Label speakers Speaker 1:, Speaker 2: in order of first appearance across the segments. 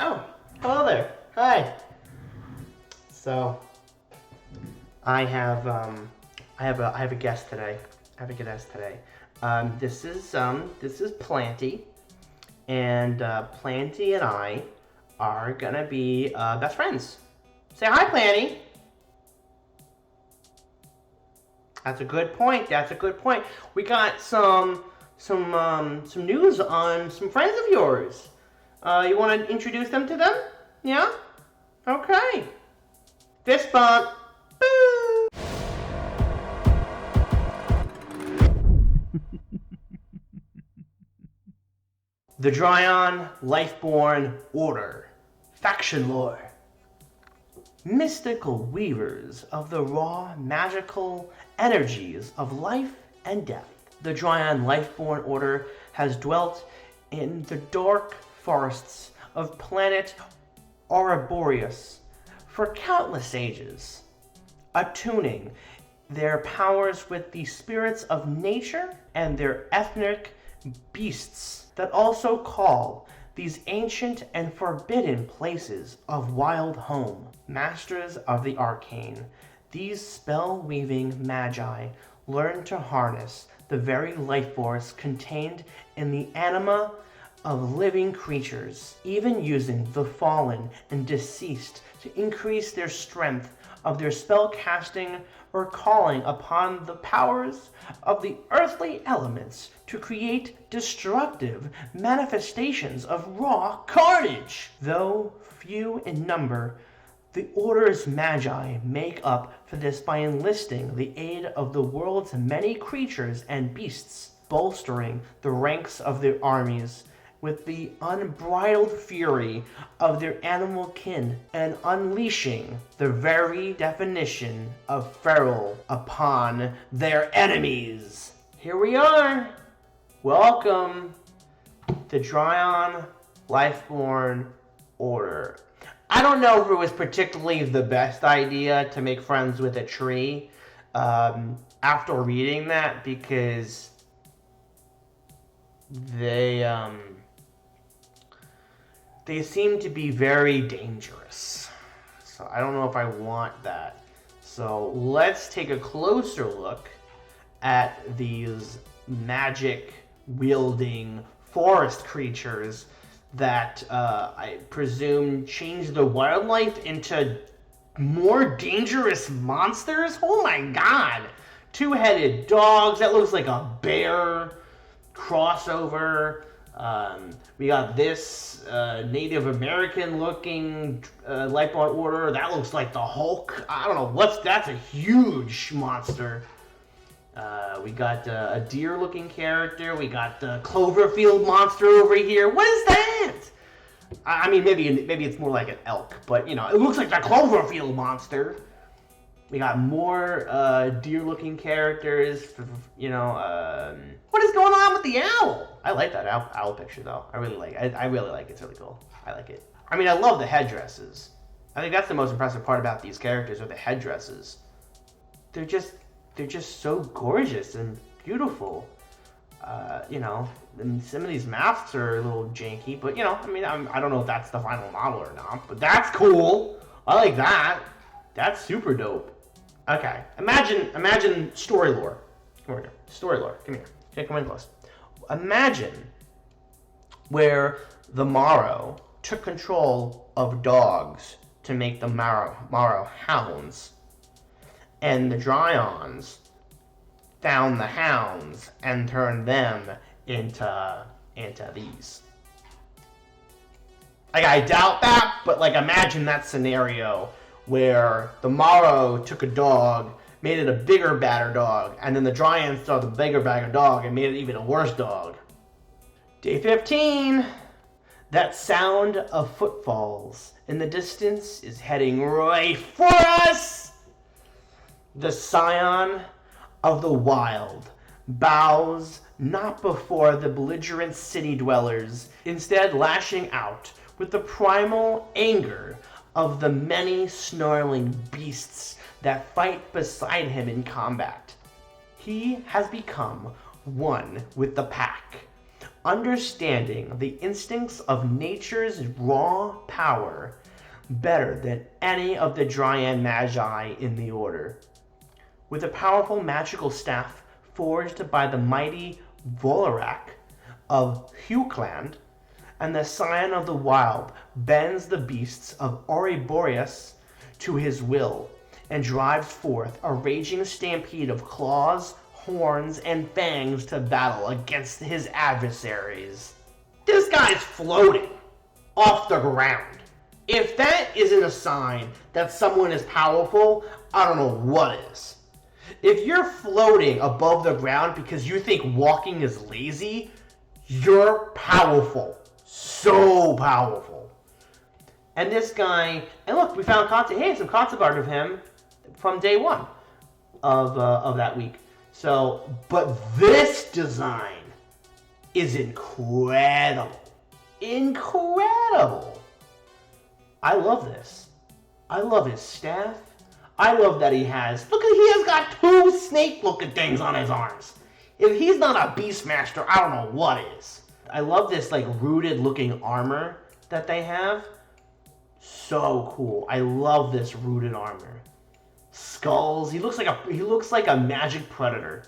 Speaker 1: Oh, hello there. Hi. So, I have a guest today. This is Planty, and Planty and I are gonna be best friends. Say hi, Planty. That's a good point. We got some news on some friends of yours. You want to introduce them to them? Yeah? Okay. Fist bump. Boo! The Dryan Lifebourne Order. Faction lore. Mystical weavers of the raw magical energies of life and death. The Dryan Lifebourne Order has dwelt in the dark forests of planet Ouroboros for countless ages, attuning their powers with the spirits of nature and their ethnic beasts that also call these ancient and forbidden places of wild home. Masters of the arcane, these spell-weaving magi learn to harness the very life force contained in the anima of living creatures, even using the fallen and deceased to increase their strength of their spell casting or calling upon the powers of the earthly elements to create destructive manifestations of raw carnage. Though few in number, the Order's magi make up for this by enlisting the aid of the world's many creatures and beasts, bolstering the ranks of their armies with the unbridled fury of their animal kin and unleashing the very definition of feral upon their enemies. Here we are. Welcome, the Dryan Lifebourne Order. I don't know if it was particularly the best idea to make friends with a tree after reading that, because they seem to be very dangerous. So I don't know if I want that. So let's take a closer look at these magic-wielding forest creatures that I presume change the wildlife into more dangerous monsters. Oh my god! Two-headed dogs, that looks like a bear crossover. We got this Native American looking Lifebourne Order. That looks like the Hulk. I don't know that's a huge monster. We got a deer looking character. We got the Cloverfield monster over here. What is that? I mean, maybe it's more like an elk, but you know, it looks like the Cloverfield monster. We got more deer looking characters. You know, what is going on with the owl? I like that owl picture though. I really like it. It's really cool. I like it. I mean, I love the headdresses. I think that's the most impressive part about these characters are the headdresses. They're just so gorgeous and beautiful. You know, and some of these masks are a little janky, but you know, I mean, I don't know if that's the final model or not, but that's cool. I like that. That's super dope. Okay, imagine story lore. Come here, story lore. Come here. Okay, come in close. Imagine where the Morrow took control of dogs to make the Morrow hounds, and the Dryons found the hounds and turned them into these. Like, I doubt that, but like, imagine that scenario where the Morrow took a dog, made it a bigger, badder dog, and then the Dryans saw the bigger, badder dog and made it even a worse dog. Day 15. That sound of footfalls in the distance is heading right for us. The Scion of the Wild bows not before the belligerent city dwellers, instead lashing out with the primal anger of the many snarling beasts that fight beside him in combat. He has become one with the pack, understanding the instincts of nature's raw power better than any of the Dryan Magi in the Order. With a powerful magical staff forged by the mighty Volorak of Hucland, and the Scion of the Wild bends the beasts of Ouroboros to his will, and drives forth a raging stampede of claws, horns, and fangs to battle against his adversaries. This guy's floating off the ground. If that isn't a sign that someone is powerful, I don't know what is. If you're floating above the ground because you think walking is lazy, you're powerful. So powerful. And this guy, and look, we found some concept art of him from day one of that week. So, but this design is incredible. Incredible. I love this. I love his staff. I love that he has got 2 snake-looking things on his arms. If he's not a Beastmaster, I don't know what is. I love this like rooted-looking armor that they have. So cool. I love this rooted armor. Skulls. He looks like a magic predator.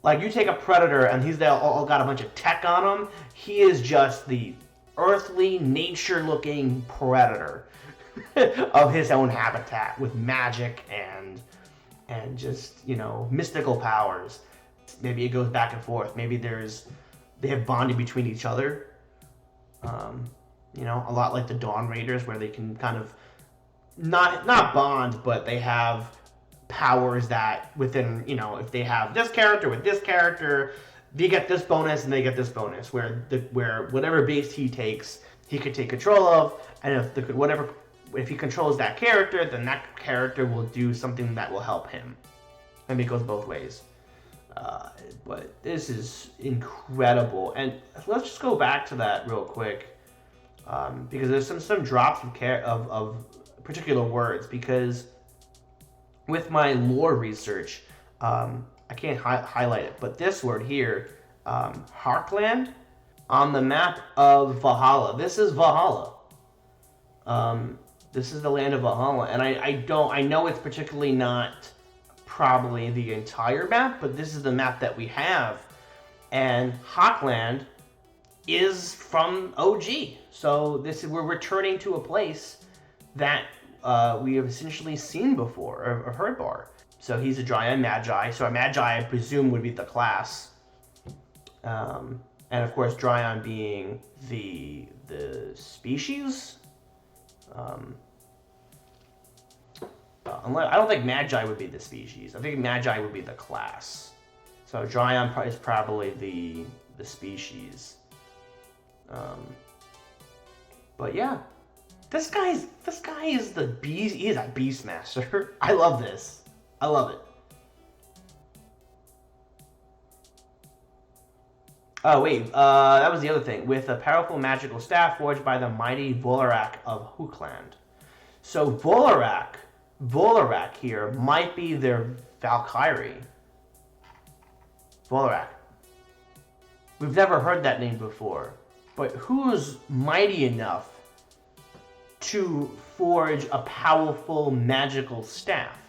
Speaker 1: Like you take a predator and he's all got a bunch of tech on him. He is just the earthly, nature-looking predator of his own habitat with magic and just, you know, mystical powers. Maybe it goes back and forth. Maybe they have bonding between each other. You know, a lot like the Dawn Raiders, where they can kind of not bond, but they have powers that within, you know, if they have this character with this character, they get this bonus and they get this bonus. Where whatever base he takes, he could take control of, and if he controls that character, then that character will do something that will help him. And it goes both ways. But this is incredible. And let's just go back to that real quick. Because there's some drops of particular words. Because with my lore research, I can't highlight it. But this word here, Heartland, on the map of Valhalla. This is Valhalla. This is the land of Valhalla. And I know it's particularly not probably the entire map, but this is the map that we have, and Hawkland is from OG. So we're returning to a place that we have essentially seen before or heard bar. So he's a Dryan Magi. So a Magi, I presume, would be the class, and of course Dryan being the species. I don't think Magi would be the species. I think Magi would be the class. So Dryan is probably the species. But yeah, this guy is the beast. He is a Beastmaster. I love this. I love it. Oh wait, that was the other thing. With a powerful magical staff forged by the mighty Volorak of Hucland. So Volorak here might be their Valkyrie. Volorak. We've never heard that name before. But who's mighty enough to forge a powerful magical staff?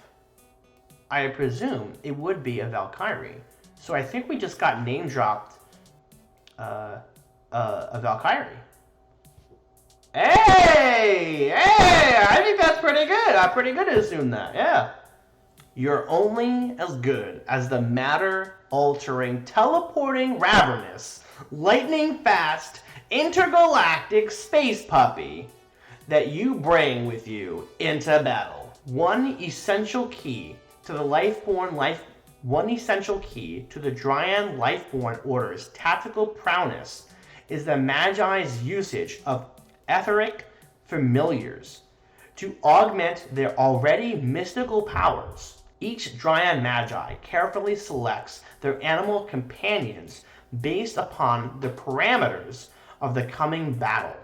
Speaker 1: I presume it would be a Valkyrie. So I think we just got name dropped a Valkyrie. Hey! I think that's pretty good. I'm pretty good to assume that, yeah. You're only as good as the matter-altering, teleporting, ravenous, lightning-fast, intergalactic space puppy that you bring with you into battle. One essential key to the Dryan Lifebourne Order's tactical prowess is the Magi's usage of etheric familiars to augment their already mystical powers. Each Dryan Magi carefully selects their animal companions based upon the parameters of the coming battle.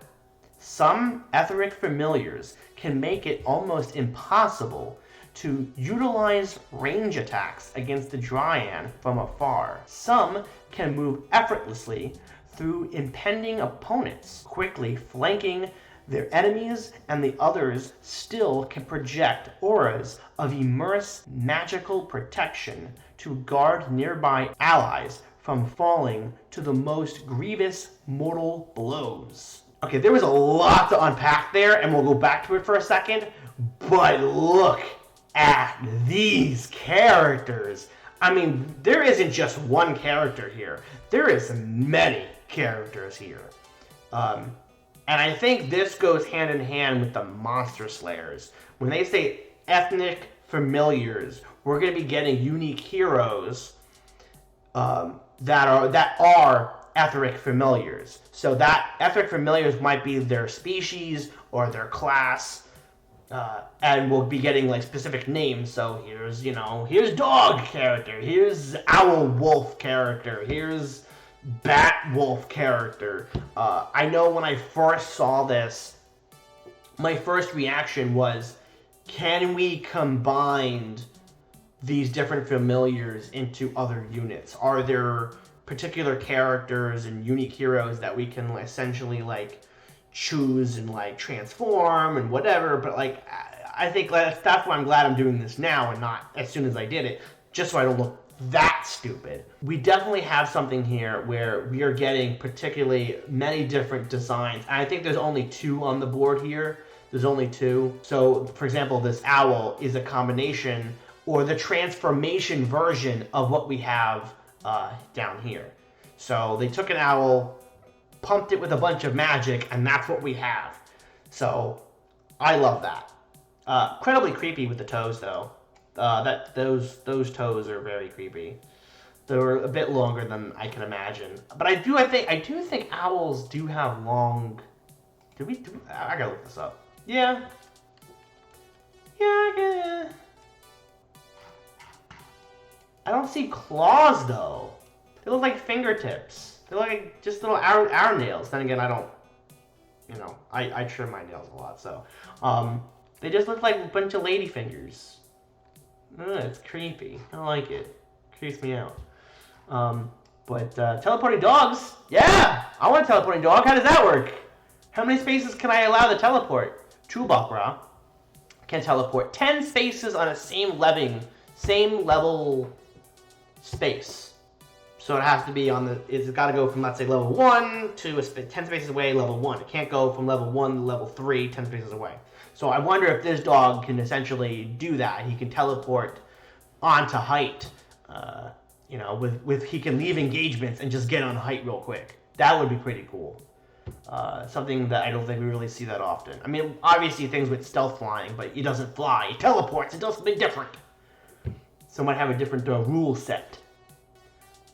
Speaker 1: Some etheric familiars can make it almost impossible to utilize range attacks against the Dryan from afar. Some can move effortlessly through impending opponents, quickly flanking their enemies, and the others still can project auras of immersed magical protection to guard nearby allies from falling to the most grievous mortal blows. Okay, there was a lot to unpack there, and we'll go back to it for a second, but look at these characters. I mean, there isn't just one character here. There is many characters here. And I think this goes hand in hand with the Monster Slayers. When they say ethnic familiars, we're going to be getting unique heroes that are ethnic familiars. So that ethnic familiars might be their species or their class, and we'll be getting like specific names. So here's dog character, here's owl wolf character, here's bat wolf character. I know when I first saw this, my first reaction was, can we combine these different familiars into other units? Are there particular characters and unique heroes that we can essentially like choose and like transform and whatever? But like, I think that's why I'm glad I'm doing this now and not as soon as I did it, just so I don't look that stupid. We definitely have something here where we are getting particularly many different designs. And I think there's only 2 on the board here. There's only 2. So, for example, this owl is a combination or the transformation version of what we have down here. So they took an owl, pumped it with a bunch of magic, and that's what we have. So I love that. Incredibly creepy with the toes, though. Those toes are very creepy. They're a bit longer than I can imagine. But I do think owls do have long. I gotta look this up. Yeah. I don't see claws though. They look like fingertips. They look like just little arrow nails. Then again, I don't. I trim my nails a lot, so they just look like a bunch of lady fingers. It's creepy. I don't like it. Creeps me out. But teleporting dogs? Yeah! I want a teleporting dog. How does that work? How many spaces can I allow to teleport? Chewbacca can teleport 10 spaces on a same level space. So it has to be it's got to go from, let's say, level 1 to 10 spaces away, level 1. It can't go from level 1 to level 3, 10 spaces away. So I wonder if this dog can essentially do that. He can teleport onto height. He can leave engagements and just get on height real quick. That would be pretty cool. Something that I don't think we really see that often. I mean, obviously things with stealth flying, but he doesn't fly. He teleports. It does something different. So it might have a different rule set.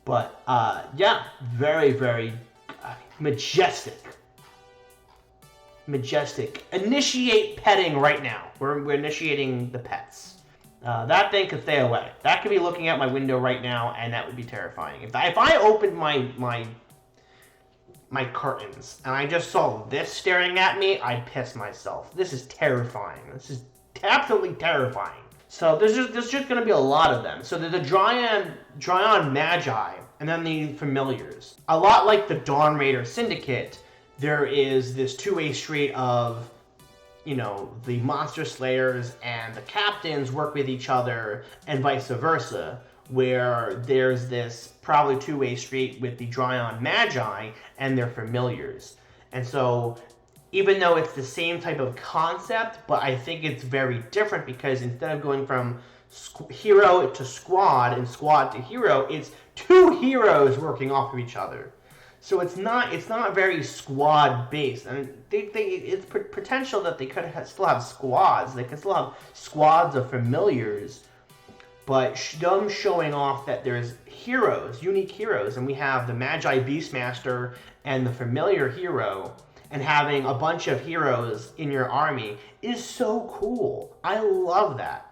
Speaker 1: But yeah, very, very majestic. Majestic. Initiate petting right now. We're initiating the pets. That thing could stay away. That could be looking out my window right now, and that would be terrifying. If I opened my curtains and I just saw this staring at me, I'd piss myself. This is terrifying. This is absolutely terrifying. So there's just going to be a lot of them. So there's the Dryan Magi, and then the familiars. A lot like the Dawn Raider Syndicate, there is this two-way street of, the Monster Slayers and the Captains work with each other, and vice versa, where there's this probably two-way street with the Dryan Magi and their familiars. And so, even though it's the same type of concept, but I think it's very different because instead of going from hero to squad and squad to hero, it's two heroes working off of each other. So it's not very squad based, and it's potential that they could still have squads. They could still have squads of familiars, but them showing off that there's heroes, unique heroes, and we have the Magi Beastmaster and the familiar hero, and having a bunch of heroes in your army is so cool. I love that.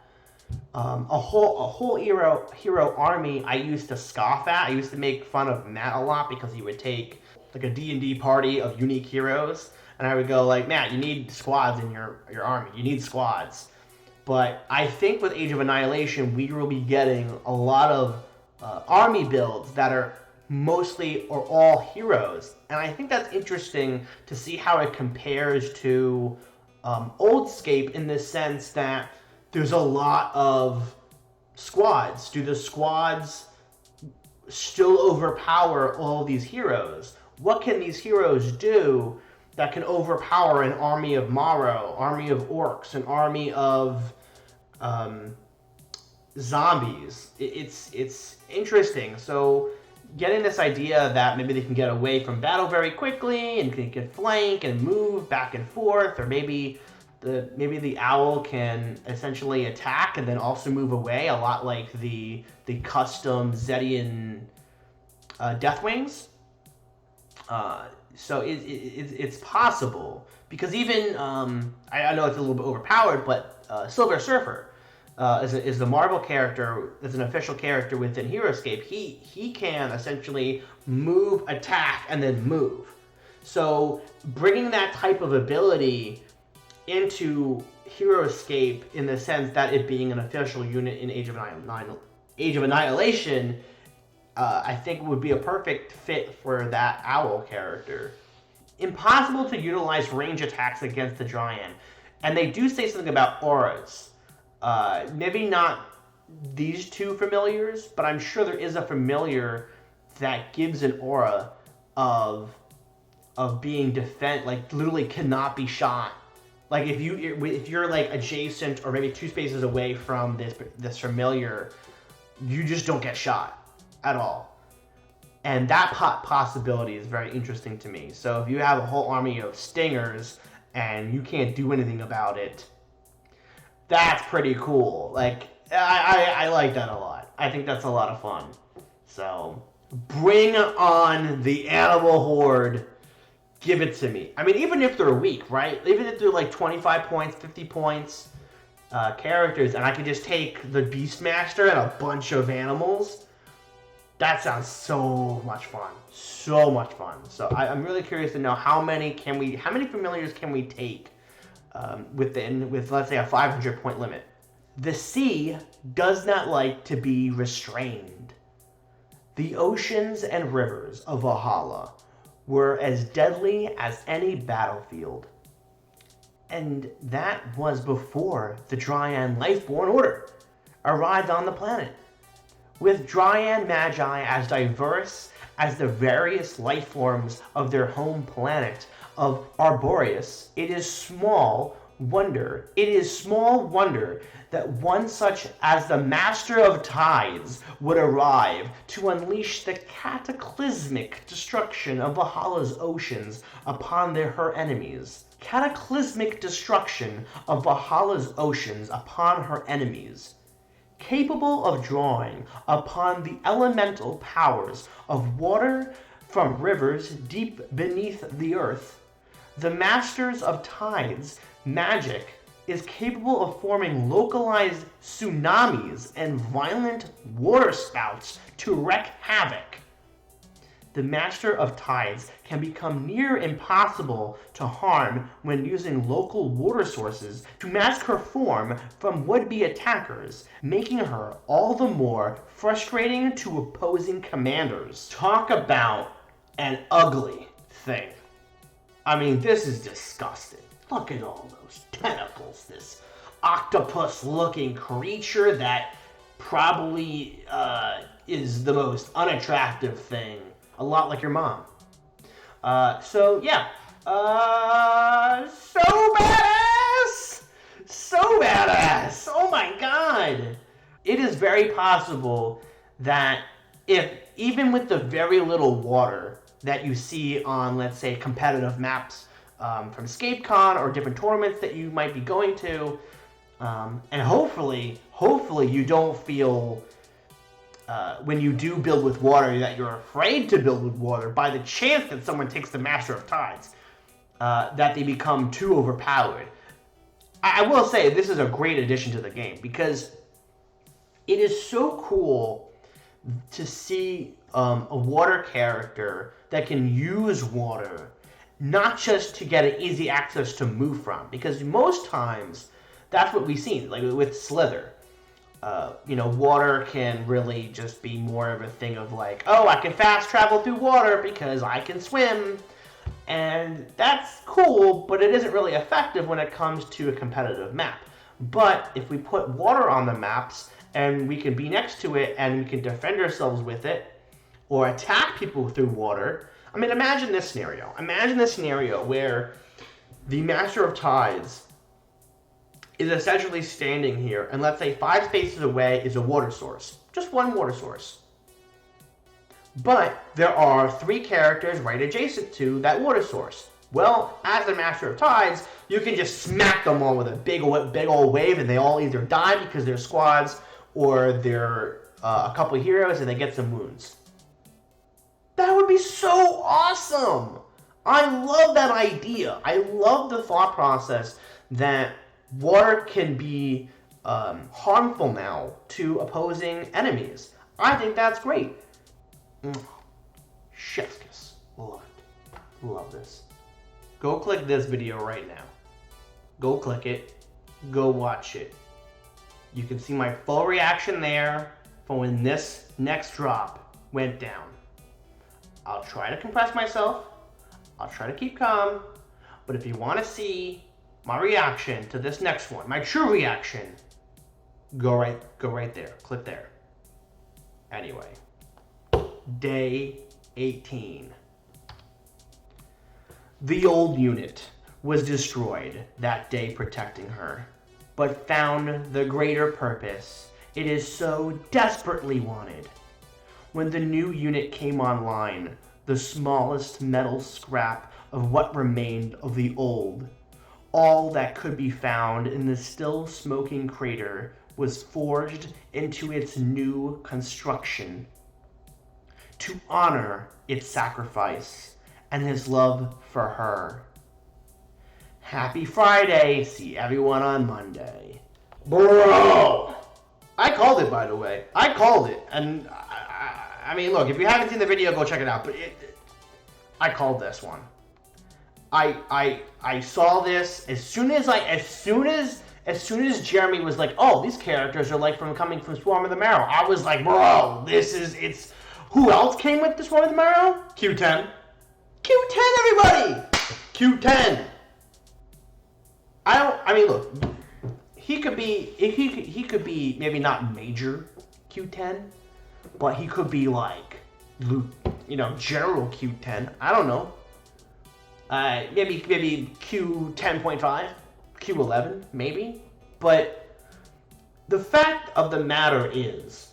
Speaker 1: A whole hero army I used to scoff at. I used to make fun of Matt a lot because he would take like a D&D party of unique heroes, and I would go like, Matt, you need squads in your army. You need squads. But I think with Age of Annihilation, we will be getting a lot of army builds that are mostly or all heroes. And I think that's interesting to see how it compares to Oldscape in the sense that there's a lot of squads. Do the squads still overpower all these heroes? What can these heroes do that can overpower an army of Morrow, army of orcs, an army of zombies? It's interesting. So getting this idea that maybe they can get away from battle very quickly and can flank and move back and forth, or maybe the owl can essentially attack and then also move away, a lot like the custom Zedian Deathwings. So it's possible, because even I know it's a little bit overpowered, but Silver Surfer is the Marvel character, is an official character within HeroScape. He can essentially move, attack, and then move. So bringing that type of ability into HeroScape in the sense that it being an official unit in Age of Annihilation, I think would be a perfect fit for that owl character. Impossible to utilize range attacks against the Dryan. And they do say something about auras. Maybe not these two familiars, but I'm sure there is a familiar that gives an aura of being like literally cannot be shot. Like if you're like adjacent or maybe 2 spaces away from this familiar, you just don't get shot at all. And that possibility is very interesting to me. So if you have a whole army of stingers and you can't do anything about it, that's pretty cool. Like, I like that a lot. I think that's a lot of fun. So bring on the animal horde. Give it to me. I mean, even if they're weak, right? Even if they're like 25 points, 50 points characters, and I can just take the Beastmaster and a bunch of animals, that sounds so much fun. So much fun. So I'm really curious to know how many familiars can we take with let's say a 500 point limit. The sea does not like to be restrained. The oceans and rivers of Valhalla were as deadly as any battlefield. And that was before the Dryan Lifebourne Order arrived on the planet. With Dryan Magi as diverse as the various life forms of their home planet of Arboreus, it is small wonder that one such as the Master of Tides would arrive to unleash the cataclysmic destruction of Valhalla's oceans upon her enemies. Cataclysmic destruction of Valhalla's oceans upon her enemies. Capable of drawing upon the elemental powers of water from rivers deep beneath the earth, the Masters of Tides magic is capable of forming localized tsunamis and violent water spouts to wreak havoc. The Master of Tides can become near impossible to harm when using local water sources to mask her form from would-be attackers, making her all the more frustrating to opposing commanders. Talk about an ugly thing. I mean, this is disgusting. Look at all those tentacles, this octopus-looking creature that probably is the most unattractive thing. A lot like your mom. So yeah. So badass! So badass! Oh my god! It is very possible that if, even with the very little water that you see on, let's say, competitive maps from EscapeCon or different tournaments that you might be going to, and hopefully you don't feel when you do build with water that you're afraid to build with water by the chance that someone takes the Master of Tides, that they become too overpowered. I will say this is a great addition to the game because it is so cool to see a water character that can use water, not just to get an easy access to move from, because most times that's what we've seen, like with Slither. water can really just be more of a thing of like, oh, I can fast travel through water because I can swim. And that's cool, but it isn't really effective when it comes to a competitive map. But if we put water on the maps and we can be next to it and we can defend ourselves with it or attack people through water. I mean, imagine this scenario. Imagine this scenario where the Master of Tides is essentially standing here, and let's say 5 spaces away is a water source. Just one water source. But there are 3 characters right adjacent to that water source. Well, as the Master of Tides, you can just smack them all with a big old wave, and they all either die because they're squads, or they're a couple of heroes and they get some wounds. That would be so awesome! I love that idea. I love the thought process that water can be harmful now to opposing enemies. I think that's great. Chef's kiss. Love it. Love this. Go click this video right now. Go click it. Go watch it. You can see my full reaction there from when this next drop went down. I'll try to compress myself. I'll try to keep calm. But if you want to see my reaction to this next one, my true reaction, go right there. Click there. Anyway, day 18. The old unit was destroyed that day protecting her, but found the greater purpose it is so desperately wanted. When the new unit came online, the smallest metal scrap of what remained of the old, all that could be found in the still smoking crater, was forged into its new construction to honor its sacrifice and his love for her. Happy Friday. See everyone on Monday. Bro! I called it, by the way. I called it. And I mean, look, if you haven't seen the video, go check it out. But I called this one. I saw this as soon as Jeremy was like, oh, these characters are like coming from Swarm of the Marrow. I was like, bro, it's who else came with the Swarm of the Marrow? Q10. Q10, everybody! Q10. Look, he could be maybe not major Q10, but he could be like, General Q10. I don't know. Maybe Q10.5, Q11, maybe. But the fact of the matter is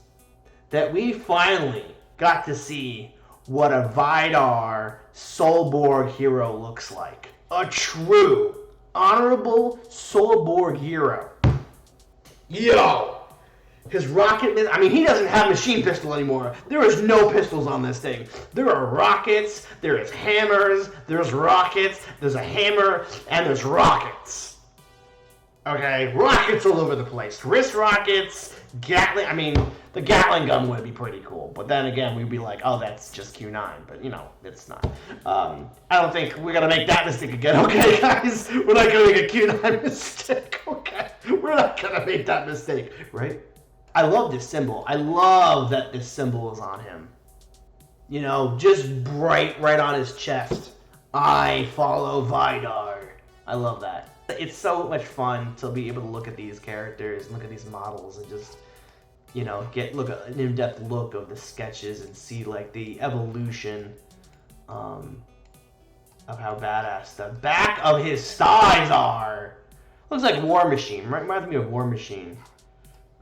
Speaker 1: that we finally got to see what a Vidar Soulborg Hero looks like. A true, honorable Soulborg Hero. Yo! His rocket, he doesn't have machine pistol anymore. There is no pistols on this thing. There are rockets, there is hammers, there's rockets, there's a hammer, and there's rockets. Okay, rockets all over the place. Wrist rockets, Gatling, the Gatling gun would be pretty cool. But then again, we'd be like, oh, that's just Q9. But, it's not. I don't think we're going to make that mistake again, okay, guys? We're not going to make a Q9 mistake, okay? We're not going to make that mistake, right? I love this symbol. I love that this symbol is on him. Just bright right on his chest. I follow Vidar. I love that. It's so much fun to be able to look at these characters and look at these models and just, look at an in-depth look of the sketches and see like the evolution of how badass the back of his thighs are. Looks like War Machine. Reminds me of War Machine.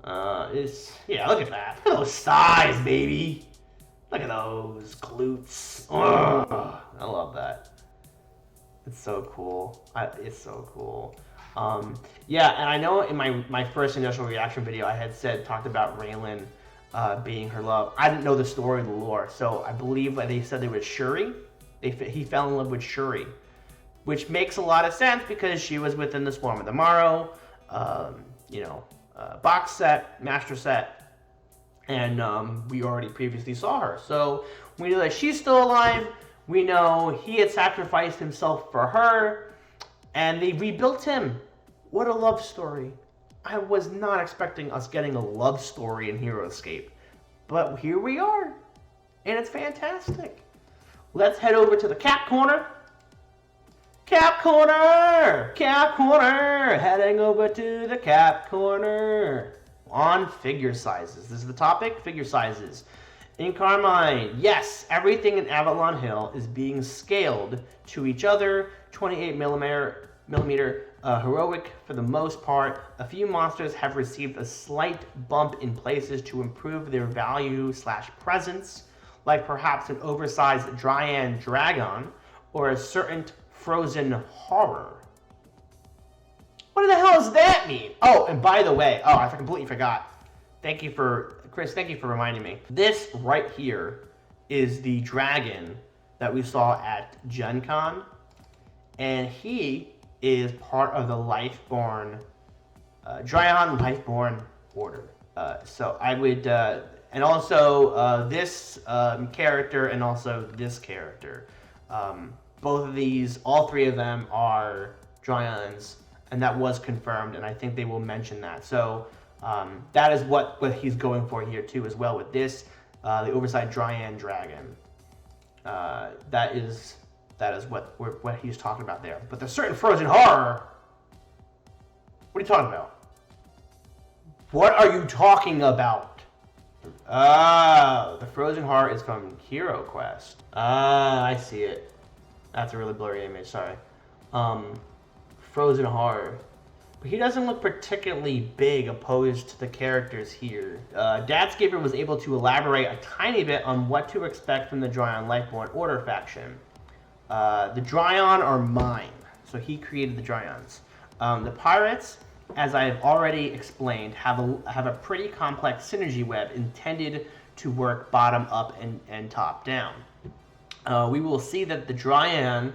Speaker 1: Look at that. Look at those thighs, baby. Look at those glutes. Ugh, I love that. It's so cool. It's so cool. And I know in my first initial reaction video, I had talked about Raylan being her love. I didn't know the story of the lore, so I believe they said it was Shuri. He fell in love with Shuri, which makes a lot of sense because she was within the Swarm of the Marrow. Box set, master set, and we already previously saw her. So we know that she's still alive. We know he had sacrificed himself for her, and they rebuilt him. What a love story. I was not expecting us getting a love story in HeroScape, but here we are, and it's fantastic. Let's head over to the Cap Corner. Cap Corner! Cap Corner! Heading over to the Cap Corner. On figure sizes. This is the topic, figure sizes. In Carmine, yes, everything in Avalon Hill is being scaled to each other, 28 millimeter heroic for the most part. A few monsters have received a slight bump in places to improve their value/presence, like perhaps an oversized Dryan dragon or a certain frozen horror. What the hell does that mean? Oh, and by the way, I completely forgot. Thank you for, Chris, thank you for reminding me. This right here is the dragon that we saw at Gen Con, and he is part of the Dryan Lifebourne Order. So I would, and also this character and also this character. Both of these, all three of them are Dryans, and that was confirmed, and I think they will mention that. So that is what he's going for here too, as well with this, the oversized Dryan dragon. That is what he's talking about there. But the certain frozen horror. What are you talking about? What are you talking about? The frozen horror is from Hero Quest. I see it. That's a really blurry image. Sorry. Frozen horror. But he doesn't look particularly big opposed to the characters here. Dadscaper was able to elaborate a tiny bit on what to expect from the Dryan Lifebourne Order faction. The Dryan are mine, so he created the Dryans. The pirates, as I have already explained, have a pretty complex synergy web intended to work bottom up and top down. We will see that the Dryan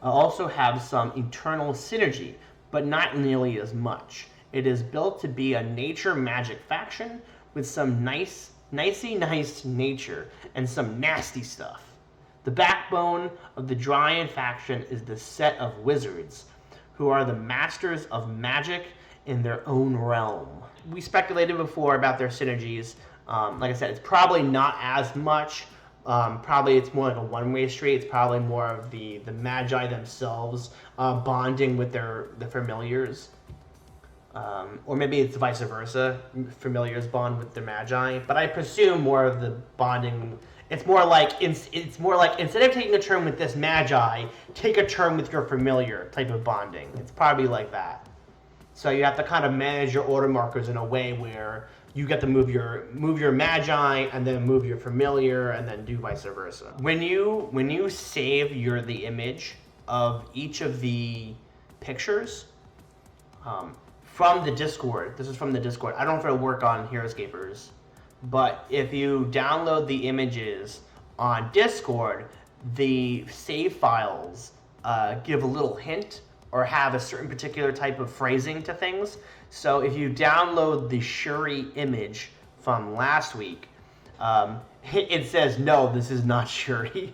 Speaker 1: also have some internal synergy, but not nearly as much. It is built to be a nature magic faction with some nice nature and some nasty stuff. The backbone of the Dryan faction is the set of wizards, who are the masters of magic in their own realm. We speculated before about their synergies. Like I said, it's probably not as much. Probably it's more like a one-way street. It's probably more of the Magi themselves bonding with the familiars. Or maybe it's vice versa. Familiars bond with the Magi. But I presume more of the bonding... It's more like instead of taking a turn with this Magi, take a turn with your familiar type of bonding. It's probably like that. So you have to kind of manage your order markers in a way where you get to move your Magi and then move your familiar and then do vice versa. When you save the image of each of the pictures from the Discord, this is from the Discord. I don't know if it'll work on HeroScapers. But if you download the images on Discord, the save files give a little hint or have a certain particular type of phrasing to things. So if you download the Shuri image from last week, it says, no, this is not Shuri.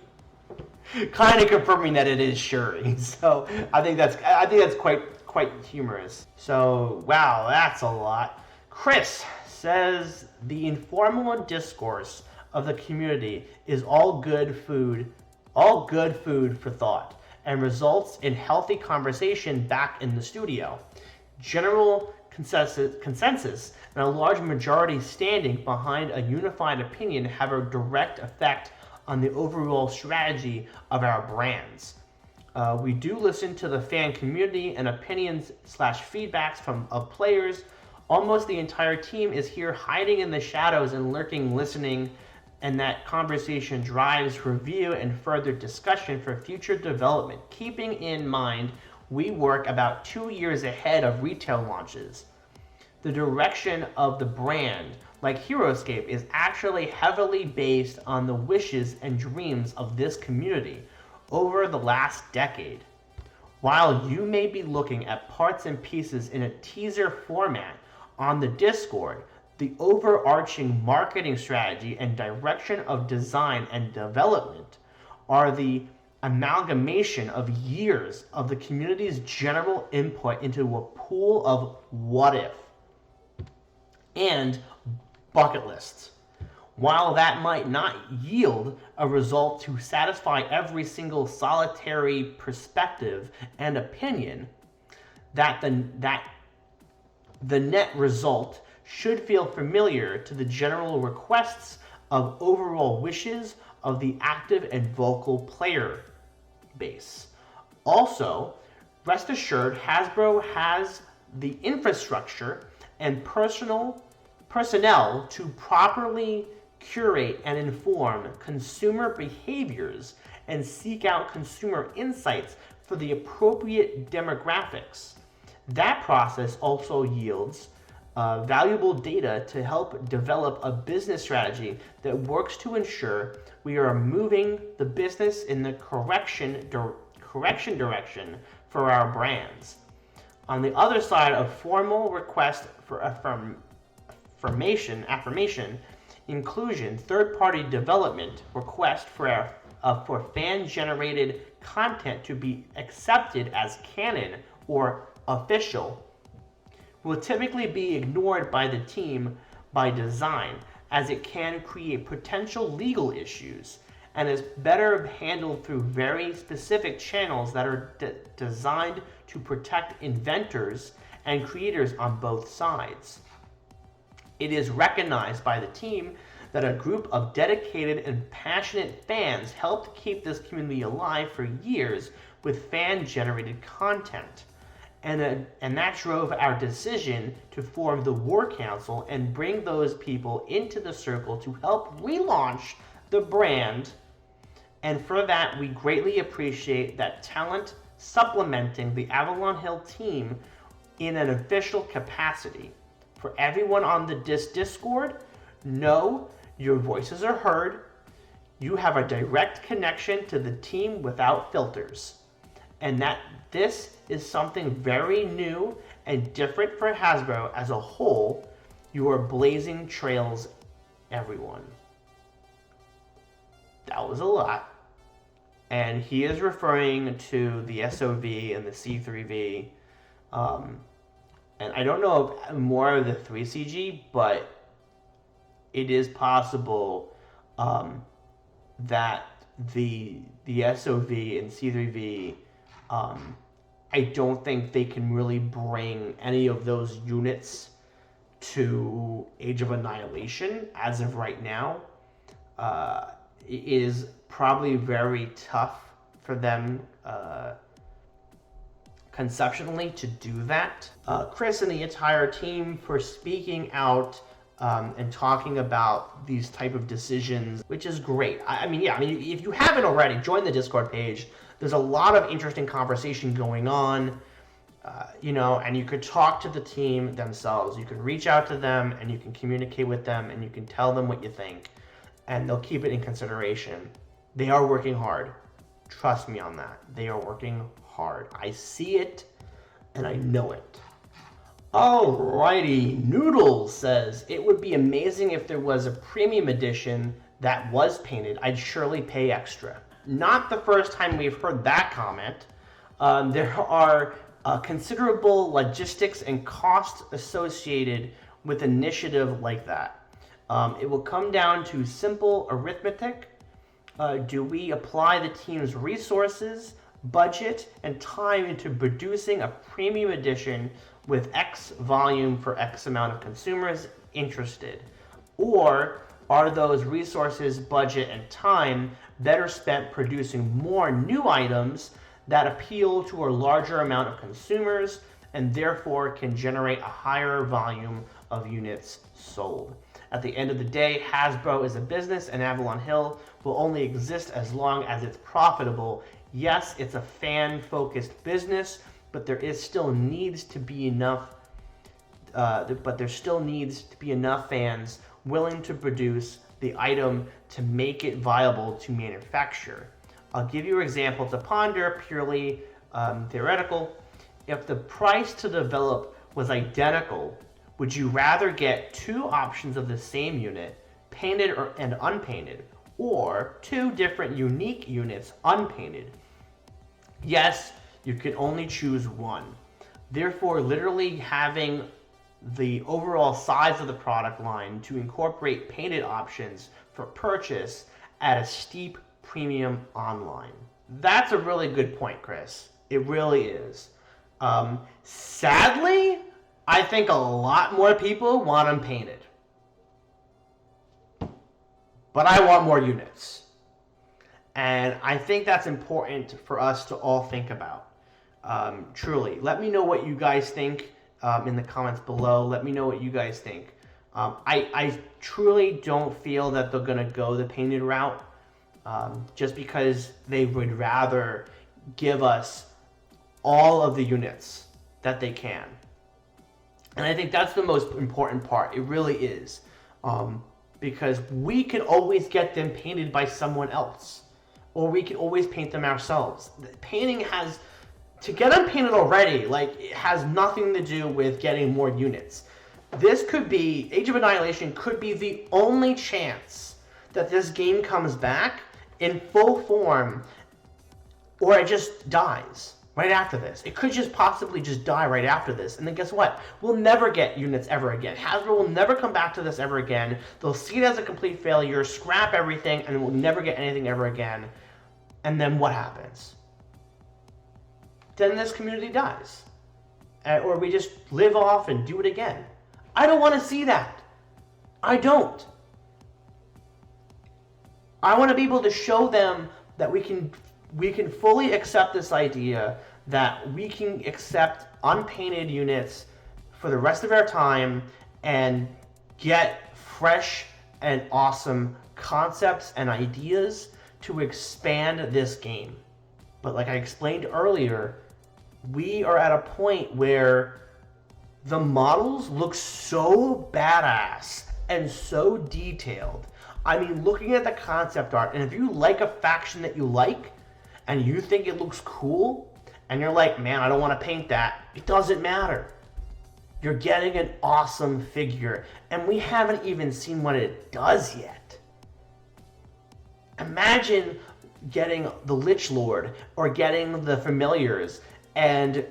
Speaker 1: Kind of confirming that it is Shuri. So I think that's quite humorous. So wow, that's a lot. Chris says the informal discourse of the community is all good food for thought, and results in healthy conversation back in the studio. General consensus and a large majority standing behind a unified opinion have a direct effect on the overall strategy of our brands. We do listen to the fan community and opinions/feedbacks of players. Almost the entire team is here hiding in the shadows and lurking, listening, and that conversation drives review and further discussion for future development, keeping in mind we work about 2 years ahead of retail launches. The direction of the brand, like HeroScape, is actually heavily based on the wishes and dreams of this community over the last decade. While you may be looking at parts and pieces in a teaser format on the Discord, the overarching marketing strategy and direction of design and development are the amalgamation of years of the community's general input into a pool of what if. and bucket lists. While that might not yield a result to satisfy every single solitary perspective and opinion, that the net result should feel familiar to the general requests of overall wishes of the active and vocal player base. Also, rest assured, Hasbro has the infrastructure and personnel to properly curate and inform consumer behaviors and seek out consumer insights for the appropriate demographics. That process also yields valuable data to help develop a business strategy that works to ensure we are moving the business in the correction direction for our brands. On the other side of formal request for affirmation, inclusion, third-party development request for fan-generated content to be accepted as canon or official will typically be ignored by the team by design, as it can create potential legal issues and is better handled through very specific channels that are designed to protect inventors and creators on both sides. It is recognized by the team that a group of dedicated and passionate fans helped keep this community alive for years with fan-generated content. And that drove our decision to form the War Council and bring those people into the circle to help relaunch the brand. And for that, we greatly appreciate that talent supplementing the Avalon Hill team in an official capacity. For everyone on the Discord, know your voices are heard. You have a direct connection to the team without filters. And that this is something very new and different for Hasbro as a whole. You are blazing trails, everyone. That was a lot. And he is referring to the SOV and the C3V. And I don't know if more of the 3CG, but it is possible that the SOV and C3V, I don't think they can really bring any of those units to Age of Annihilation as of right now. It is probably very tough for them conceptually to do that. Chris and the entire team for speaking out and talking about these type of decisions, which is great. I mean, if you haven't already, join the Discord page. There's a lot of interesting conversation going on, and you could talk to the team themselves. You can reach out to them and you can communicate with them and you can tell them what you think, and they'll keep it in consideration. They are working hard. Trust me on that. They are working hard. I see it and I know it. Alrighty, Noodles says, it would be amazing if there was a premium edition that was painted. I'd surely pay extra. Not the first time we've heard that comment. There are considerable logistics and costs associated with an initiative like that. It will come down to simple arithmetic. Do we apply the team's resources, budget, and time into producing a premium edition with X volume for X amount of consumers interested? Or are those resources, budget, and time better spent producing more new items that appeal to a larger amount of consumers and therefore can generate a higher volume of units sold? At the end of the day, Hasbro is a business and Avalon Hill will only exist as long as it's profitable. Yes, it's a fan-focused business, but there still needs to be enough fans willing to produce the item to make it viable to manufacture. I'll give you an example to ponder, purely theoretical. If the price to develop was identical, would you rather get two options of the same unit, painted and unpainted, or two different unique units unpainted? Yes, you can only choose one. Therefore, literally having the overall size of the product line to incorporate painted options for purchase at a steep premium online. That's a really good point, Chris. It really is. Sadly, I think a lot more people want them painted. But I want more units. And I think that's important for us to all think about. Truly. Let me know what you guys think in the comments below. Let me know what you guys think. I truly don't feel that they're going to go the painted route just because they would rather give us all of the units that they can. And I think that's the most important part. It really is. Because we can always get them painted by someone else. Or we can always paint them ourselves. Painting has... To get them painted already, like, it has nothing to do with getting more units. This could be... Age of Annihilation could be the only chance that this game comes back in full form, or it just dies right after this. It could just possibly just die right after this. And then guess what? We'll never get units ever again. Hasbro will never come back to this ever again. They'll see it as a complete failure, scrap everything, and we'll never get anything ever again. And then what happens? Then this community dies. Or we just live off and do it again. I don't want to see that. I don't. I want to be able to show them that we can fully accept this idea that we can accept unpainted units for the rest of our time and get fresh and awesome concepts and ideas to expand this game. But like I explained earlier, we are at a point where the models look so badass and so detailed. I mean, looking at the concept art, and if you like a faction that you like, and you think it looks cool, and you're like, man, I don't want to paint that, it doesn't matter. You're getting an awesome figure, and we haven't even seen what it does yet. Imagine getting the Lich Lord, or getting the Familiars, and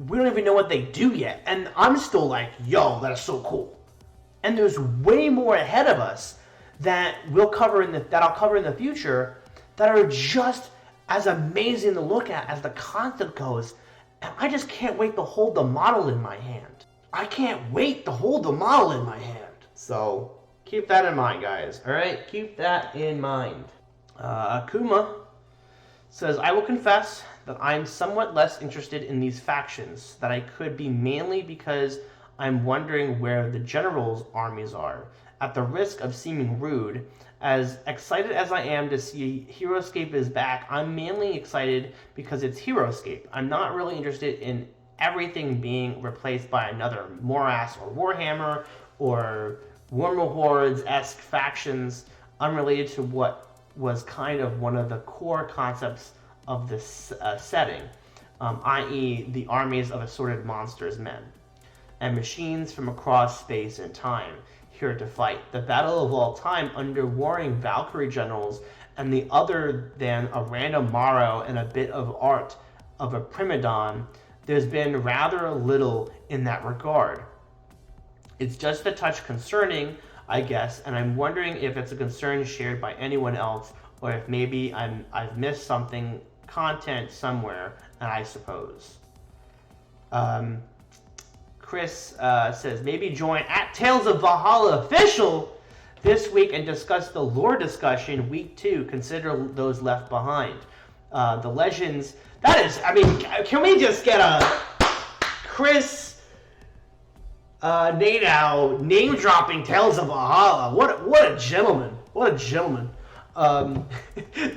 Speaker 1: we don't even know what they do yet, and I'm still like, yo, that is so cool. And there's way more ahead of us that I'll cover in the future that are just as amazing to look at as the concept goes. And I just can't wait to hold the model in my hand. I can't wait to hold the model in my hand. So keep that in mind, guys. All right, keep that in mind. Akuma says, I will confess that I'm somewhat less interested in these factions. That I could be mainly because I'm wondering where the generals' armies are. At the risk of seeming rude, as excited as I am to see HeroScape is back, I'm mainly excited because it's HeroScape. I'm not really interested in everything being replaced by another Morass or Warhammer or Warmer Hordes-esque factions unrelated to what was kind of one of the core concepts of this setting, i.e. the armies of assorted monsters men and machines from across space and time here to fight. The battle of all time under warring Valkyrie generals and the other than a random Morrow and a bit of art of a Primadon, there's been rather little in that regard. It's just a touch concerning, I guess, and I'm wondering if it's a concern shared by anyone else or if maybe I've missed something content somewhere, and I suppose. Chris says, maybe join at Tales of Valhalla official this week and discuss the lore discussion week 2. Consider those left behind. The legends, that is, I mean, can we just get a Chris Nadow name dropping Tales of Valhalla? What a gentleman. What a gentleman.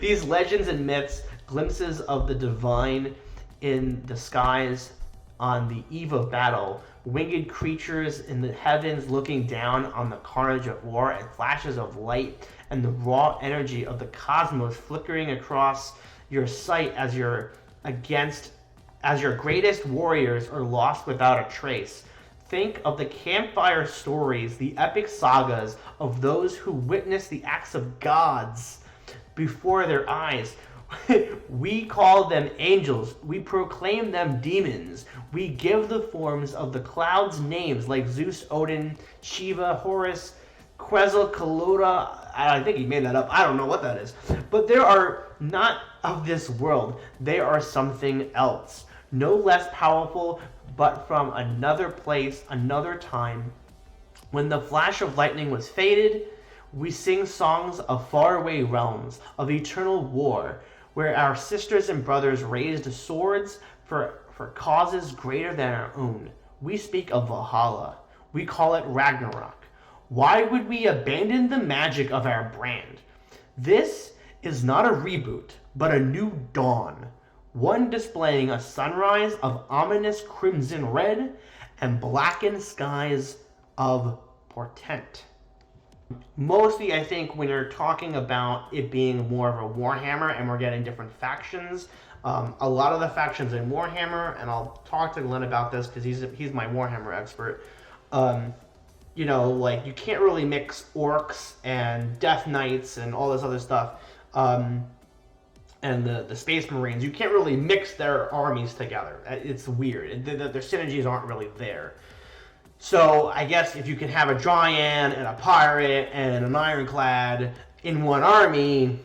Speaker 1: These legends and myths, glimpses of the divine in the skies on the eve of battle, winged creatures in the heavens looking down on the carnage of war, and flashes of light and the raw energy of the cosmos flickering across your sight as your greatest warriors are lost without a trace. Think of the campfire stories, the epic sagas of those who witnessed the acts of gods before their eyes. We call them angels. We proclaim them demons. We give the forms of the clouds names like Zeus, Odin, Shiva, Horus, Quetzalcoatl. I think he made that up. I don't know what that is. But they are not of this world. They are something else. No less powerful, but from another place, another time. When the flash of lightning was faded, we sing songs of faraway realms, of eternal war, where our sisters and brothers raised swords for causes greater than our own. We speak of Valhalla. We call it Ragnarok. Why would we abandon the magic of our brand? This is not a reboot, but a new dawn. One displaying a sunrise of ominous crimson red and blackened skies of portent. Mostly, I think, when you're talking about it being more of a Warhammer and we're getting different factions, a lot of the factions in Warhammer, and I'll talk to Glenn about this because he's my Warhammer expert, you know, like, you can't really mix orcs and death knights and all this other stuff, and the space marines. You can't really mix their armies together. It's weird. Their synergies aren't really there. So I guess if you can have a Dryan and a pirate and an ironclad in one army,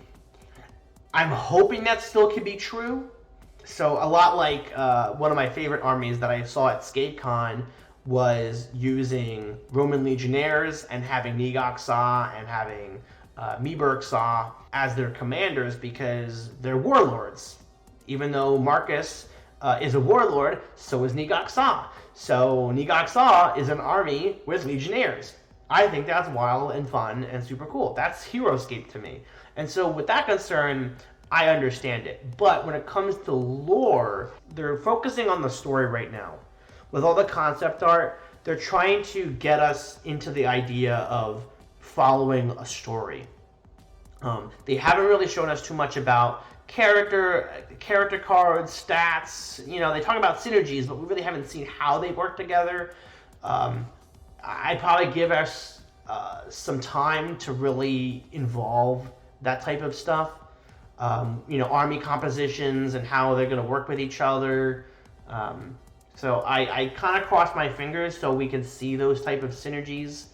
Speaker 1: I'm hoping that still could be true. So a lot like one of my favorite armies that I saw at ScapeCon was using Roman legionnaires and having Negok-Sa and having Meeberg-Sa as their commanders because they're warlords. Even though Marcus is a warlord, so is Negok-Sa. So Negok-Sa is an army with legionnaires. I think that's wild and fun and super cool. That's HeroScape to me. And so with that concern, I understand it. But when it comes to lore, they're focusing on the story right now. With all the concept art, they're trying to get us into the idea of following a story. They haven't really shown us too much about character cards, stats. You know, they talk about synergies, but we really haven't seen how they work together. I'd probably give us some time to really involve that type of stuff. You know, army compositions and how they're going to work with each other. So I kind of cross my fingers so we can see those type of synergies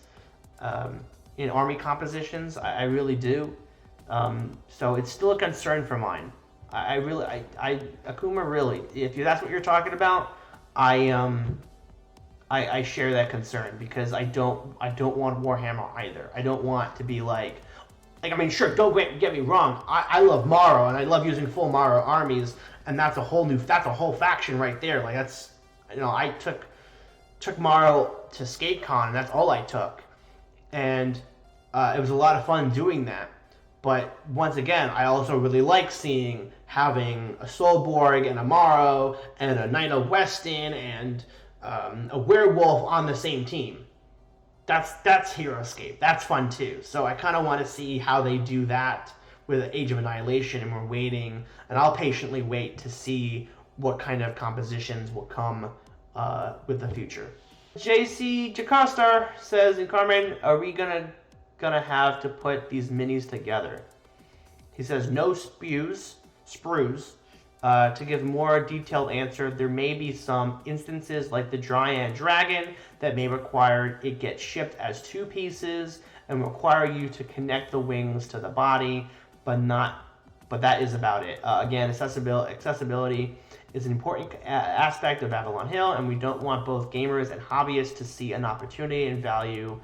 Speaker 1: in army compositions. I really do. So it's still a concern for mine. Akuma, really, if that's what you're talking about, I share that concern because I don't want Warhammer either. I don't want to be like I mean, sure, don't get me wrong. I love Morrow and I love using full Morrow armies, and that's a whole faction right there. Like that's, you know, I took Morrow to ScapeCon and that's all I took, and it was a lot of fun doing that. But once again, I also really like having a Soulborg and a Morrow and a Knight of Weston and a werewolf on the same team. That's HeroScape. That's fun too. So I kind of want to see how they do that with Age of Annihilation, and we're waiting, and I'll patiently wait to see what kind of compositions will come with the future. JC Jacostar says, in Carmen, are we gonna have to put these minis together? He says no sprues. To give a more detailed answer, there may be some instances like the Dryan Dragon that may require it get shipped as two pieces and require you to connect the wings to the body, but that is about it. Again, accessibility is an important aspect of Avalon Hill, and we don't want both gamers and hobbyists to see an opportunity and value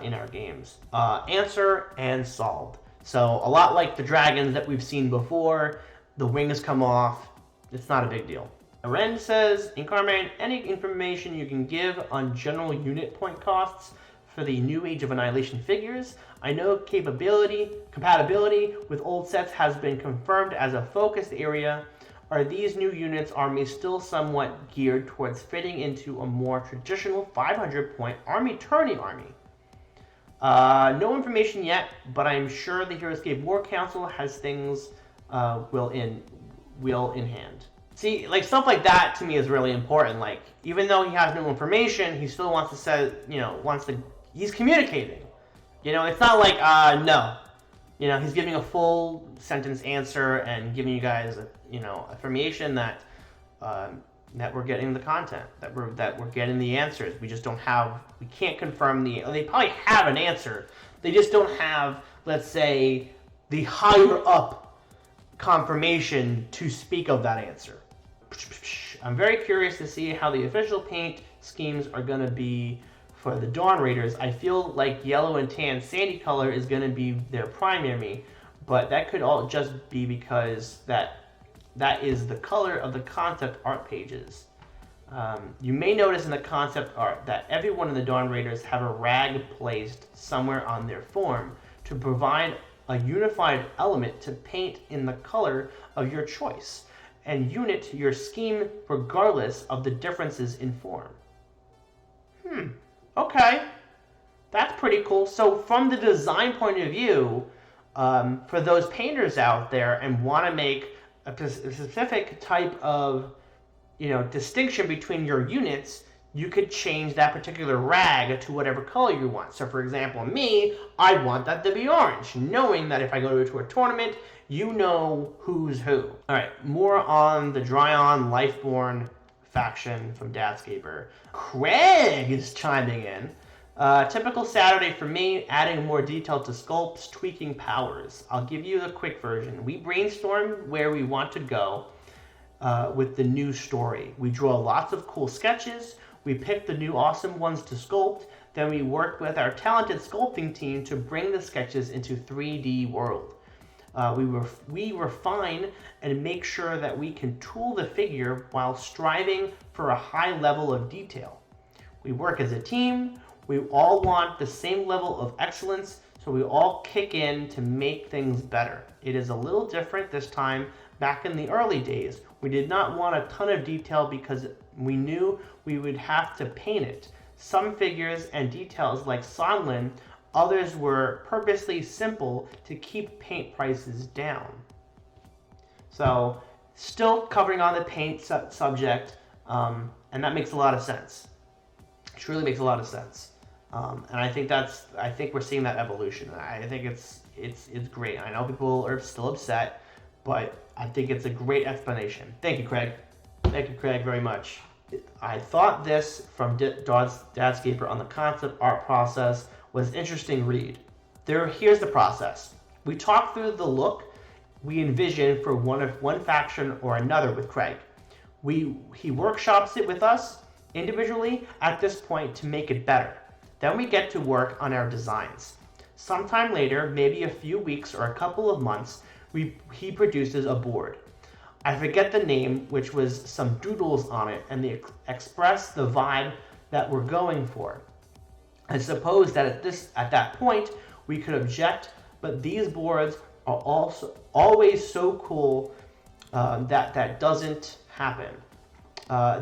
Speaker 1: in our games. Answer and solved. So a lot like the dragons that we've seen before, the wings come off. It's not a big deal. Aren says, in Carmen, any information you can give on general unit point costs for the new Age of Annihilation figures? I know compatibility with old sets has been confirmed as a focused area. Are these new units armies still somewhat geared towards fitting into a more traditional 500 point army tourney army? No information yet, but I'm sure the HeroScape War Council has things will in hand. See, like stuff like that to me is really important. Like, even though he has no information, he still wants to say, he's communicating. You know, it's not like, no, You know, he's giving a full sentence answer and giving you guys, you know, information that that we're getting the content, that we're getting the answers. We just don't have, we can't confirm they probably have an answer. They just don't have, let's say, the higher up confirmation to speak of that answer. I'm very curious to see how the official paint schemes are going to be for the Dawn Raiders. I feel like yellow and tan sandy color is going to be their primary, but that could all just be because that is the color of the concept art pages. You may notice in the concept art that everyone in the Dawn Raiders have a rag placed somewhere on their form to provide a unified element to paint in the color of your choice and unit your scheme regardless of the differences in form. Okay. That's pretty cool. So from the design point of view, for those painters out there and want to make a specific type of, you know, distinction between your units, you could change that particular rag to whatever color you want. So for example, me, I want that to be orange, knowing that if I go to a tournament, you know who's who. All right, more on the Dryan Lifebourne faction from Dadscaper. Craig is chiming in. Typical Saturday for me, adding more detail to sculpts, tweaking powers. I'll give you the quick version. We brainstorm where we want to go with the new story. We draw lots of cool sketches. We pick the new awesome ones to sculpt. Then we work with our talented sculpting team to bring the sketches into 3D world. We refine and make sure that we can tool the figure while striving for a high level of detail. We work as a team. We all want the same level of excellence, so we all kick in to make things better. It is a little different this time. Back in the early days, we did not want a ton of detail because we knew we would have to paint it. Some figures and details like Sonlin, others were purposely simple to keep paint prices down. So, still covering on the paint subject, and that makes a lot of sense. It truly makes a lot of sense. And I think we're seeing that evolution. I think it's great. I know people are still upset, but I think it's a great explanation. Thank you, Craig. Thank you, Craig, very much. I thought this from Dadscaper on the concept art process was an interesting read. Here's the process. We talk through the look we envision for one faction or another with Craig. He workshops it with us individually at this point to make it better. Then we get to work on our designs. Sometime later, maybe a few weeks or a couple of months, he produces a board. I forget the name, which was some doodles on it, and they express the vibe that we're going for. I suppose that at that point we could object, but these boards are also always so cool that doesn't happen.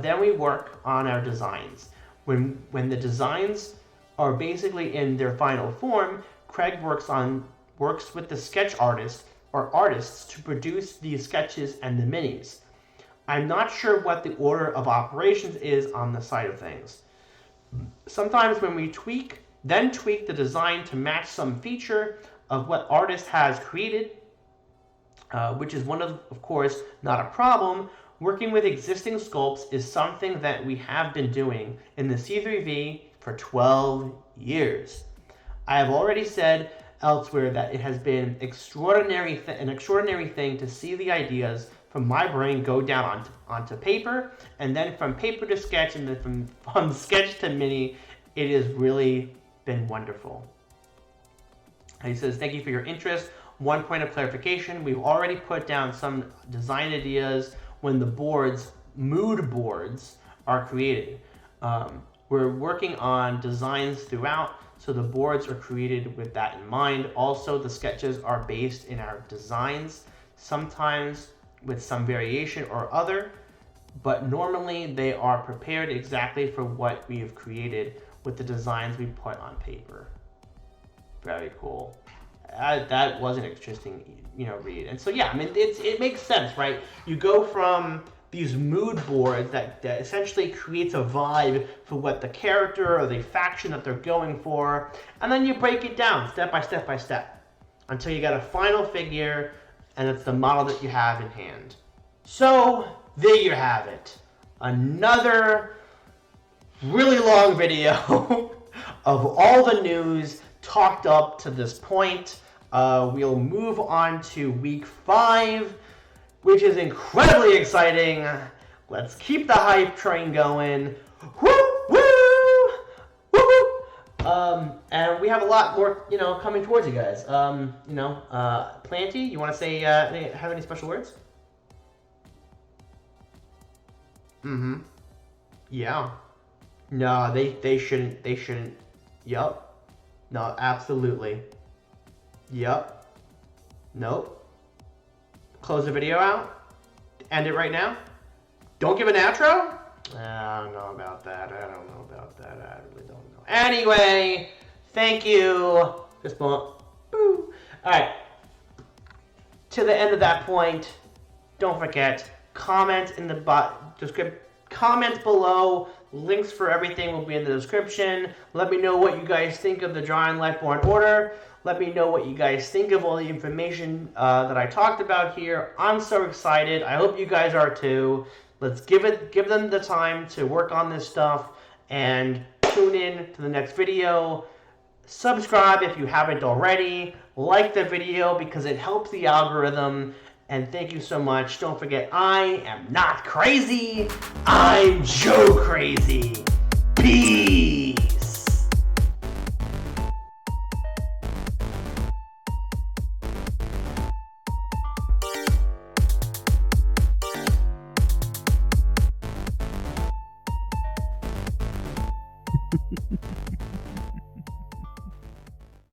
Speaker 1: Then we work on our designs. When the designs are basically in their final form, Craig works with the sketch artist or artists to produce these sketches and the minis. I'm not sure what the order of operations is on the side of things. Sometimes when we tweak the design to match some feature of what artist has created, which is of course, not a problem. Working with existing sculpts is something that we have been doing in the C3V for 12 years. I have already said elsewhere that it has been an extraordinary thing to see the ideas from my brain go down onto paper, and then from paper to sketch, and then from sketch to mini. It has really been wonderful. And he says, thank you for your interest. One point of clarification, we've already put down some design ideas when the mood boards are created. We're working on designs throughout, so the boards are created with that in mind. Also, the sketches are based in our designs, sometimes with some variation or other, but normally they are prepared exactly for what we have created with the designs we put on paper. Very cool. That was an interesting, read. And so, yeah, I mean, it makes sense, right? You go from these mood boards that essentially creates a vibe for what the character or the faction that they're going for, and then you break it down step by step by step. until you get a final figure, and it's the model that you have in hand. So there you have it. Another really long video of all the news talked up to this point. We'll move on to week 5, which is incredibly exciting. Let's keep the hype train going. Woo, woo, woo, woo. And we have a lot more, coming towards you guys. Planty, you want to say, have any special words? Mm-hmm. Yeah. No, they shouldn't. Yup. No, absolutely. Yup. Nope. Close the video out. End it right now. Don't give an outro? I don't know about that. I really don't know. Anyway, thank you. Fist bump. Boo. Alright. To the end of that point, don't forget, comment in the description. Comment below. Links for everything will be in the description. Let me know what you guys think of the Dryan Lifebourne Order. Let me know what you guys think of all the information that I talked about here. I'm so excited. I hope you guys are too. Let's give them the time to work on this stuff, and tune in to the next video. Subscribe if you haven't already. Like the video because it helps the algorithm. And thank you so much. Don't forget, I am not crazy. I'm Joe Crazy. Peace.